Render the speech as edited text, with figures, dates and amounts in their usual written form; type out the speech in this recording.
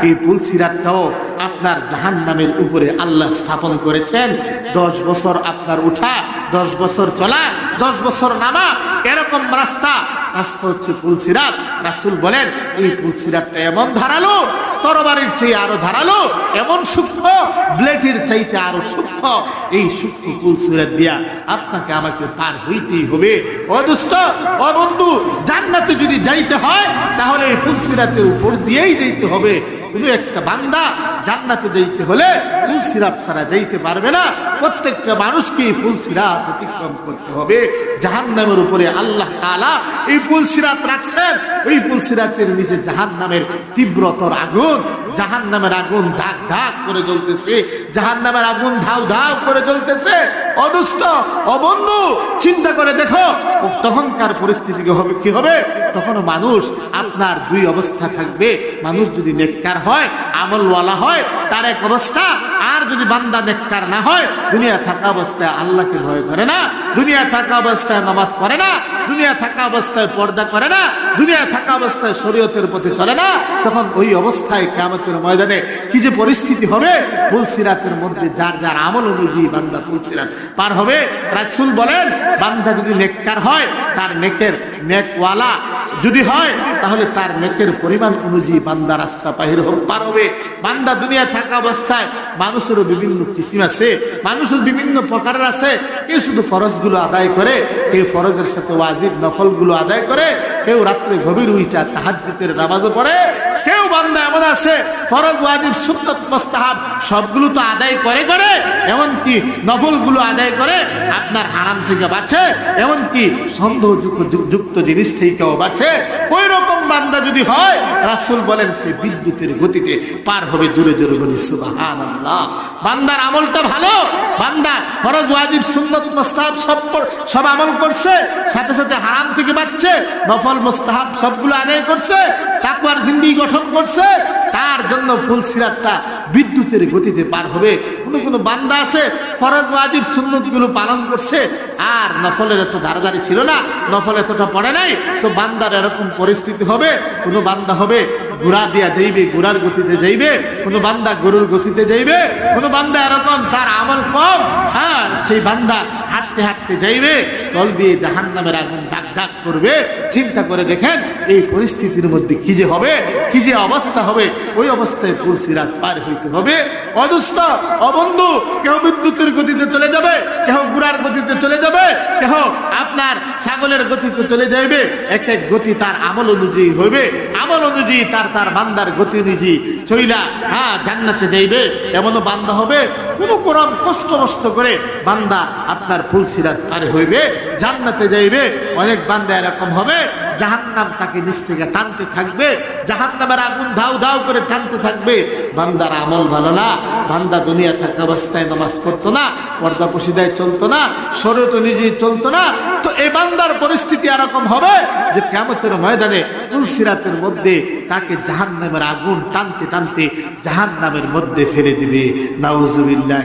এই পুলসিরাতটাও আপনার জাহান্নামের উপরে আল্লাহ স্থাপন করেছেন। 10 বছর আপনার উঠা, 10 বছর চলা, 10 বছর নামা, এরকম রাস্তা হচ্ছে পুলসিরাত। রাসূল বলেন এই পুলসিরাতটা এমন ধারালো, তরবারির চেয়ে আরো ধারালো, এমন সূক্ষ্ম, ব্লেডের চাইতে আরো সূক্ষ্ম। এই সূক্ষ্ম পুলসিরাত দিয়া আপনাকে আমাকে পার হইতেই হবে। ও দোস্ত, ও বন্ধু, জান্নাতে যদি যাইতে হয় তাহলে এই পুলসিরাতের উপর দিয়েই যাইতে হবে। শুধু একটা বান্দা জান্নাতে যাইতে হলে পুলসিরাত ছাড়া যাইতে পারবে না। প্রত্যেকটা মানুষকে এই পুলসিরাত অতিক্রম করতে হবে। জাহান্নামের উপরে আল্লাহ তাআলা এই পুলসিরাত রাখছেন। ওই পুলসিরাতের নিচে জাহান্নামের তীব্রতর আগুন, জাহান্নামের আগুন ধাক ধাক করে জ্বলতেছে, জাহান্নামের আগুন ধাউ ধাউ করে জ্বলতেছে। অদুষ্ট, অবন্ধু, চিন্তা করে দেখো তখনকার পরিস্থিতি কি হবে। তখন মানুষ আপনার দুই অবস্থা থাকবে। মানুষ যদি নেককার হয়, আমলওয়ালা হয়, তার এক অবস্থা। আর যদি বান্দা নেককার না হয়, দুনিয়া থাকা অবস্থায় আল্লাহকে ভয় করে না, দুনিয়া থাকা অবস্থায় নামাজ পড়ে না, দুনিয়া থাকা অবস্থায় পর্দা করে না, দুনিয়া থাকা অবস্থায় শরীয়তের পথে চলে না, তখন ওই অবস্থায় কিয়ামতের ময়দানে কি যে পরিস্থিতি হবে। পুলসিরাতের মধ্যে যার যার আমল অনুযায়ী বান্দা পুলসিরাত পার হবে। রাসূল বলেন বান্দা যদি নেককার হয়, তার নেকওয়ালা যদি হয়, তাহলে তার নেকের পরিমাণ অনুযায়ী বান্দা রাস্তা পার হবে। বান্দা দুনিয়া থাকা অবস্থায় মানুষেরও বিভিন্ন কিসিম আছে, মানুষের বিভিন্ন প্রকারের আছে। কেউ শুধু ফরজগুলো আদায় করে, কেউ ফরজের সাথে ওয়াজিব নফলগুলো আদায় করে, কেউ রাত্রে গভীর উইটা তাহাজ্জুদের নামাজও পড়ে। কেউ বান্দা এমন আছে ফরজ ওয়াজিব সুন্নাত মুস্তাহাব সবগুলো তো আদায় করে, এমনকি নফলগুলো আদায় করে আপনার হারাম থেকে বাঁচে, এমনকি সন্দেহযুক্ত জিনিস থেকেও বাঁচে। ওই রকম বান্দা যদি হয়, রাসূল বলেন সে বিদ্যুতের গতিতে পার হবে। জোরে জোরে বলি সুবহানাল্লাহ। বান্দার আমলটা ভালো, বান্দা ফরজ ওয়াজিব সুন্নাত মুস্তাহাব সব আমল করছে, সাথে সাথে হারাম থেকে বাঁচছে, নফল মুস্তাহাব সবগুলো আদায় করছে, তাকওয়ার জিন্দেগি গঠন করছে, তার জন্য পুলসিরাতটা বিদ্যুতের গতিতে পার হবে। কোন বান্দা আছে ফরজ ওয়াজিব সুন্নাত গুলো পালন করছে, আর নফলের এত ধারাধারি ছিল না, নফল এতটা পড়ে নাই, তো বান্দার এরকম পরিস্থিতি হবে। কোনো বান্দা হবে ঘোড়া দিয়া যাইবে, ঘোড়ার গতিতে যাইবে, কোনো বান্দা গরুর গতিতে যাইবে, কোনো বান্দা এরকম তার আমল কম, সেই বান্দা হাঁটতে হাঁটতে যাইবে, তল দিয়ে জাহান্নামের আগুন দাগ দাগ করবে। চিন্তা করে দেখেন এই পরিস্থিতির মধ্যে কি যে হবে, কি যে অবস্থা হবে। ওই অবস্থায় পুলসিরাত পার হইতে হবে। অদুষ্ট, অবন্ধু, কেউ বিদ্যুতের গতিতে চলে যাবে, কেউ ঘোড়ার গতিতে চলে যাবে, কেউ আপনার ছাগলের গতিতে চলে যাবে। এক এক গতি তার আমল অনুযায়ী হইবে, আমল অনুযায়ী তার বান্দার গতি অনুযায়ী চইলা জান্নাতে যাইবে। এমনও বান্দা হবে কোনো রকম কষ্ট নষ্ট করে বান্দা আপনার পুলসিরাত পার হইবে, জান্নাতে যাইবে। অনেক বান্দা এরকম হবে জাহান্নাম তাকে নিচ থেকে টানতে থাকবে, জাহান্নামের আগুন ধাউ ধাউ করে টানতে থাকবে। বান্দার আমল ভালো না, বান্দা দুনিয়া থাকা অবস্থায় নামাজ পড়তো না, পর্দা পশিদায় চলতো না, শরীয়ত নিজেই চলতো না। তো এই বান্দার পরিস্থিতি এরকম হবে যে কিয়ামতের ময়দানে পুলসিরাতের মধ্যে তাকে জাহান্নামের আগুন টানতে টানতে জাহান্নামের মধ্যে ফেলে দিবে। নাউজুবিল্লাহ।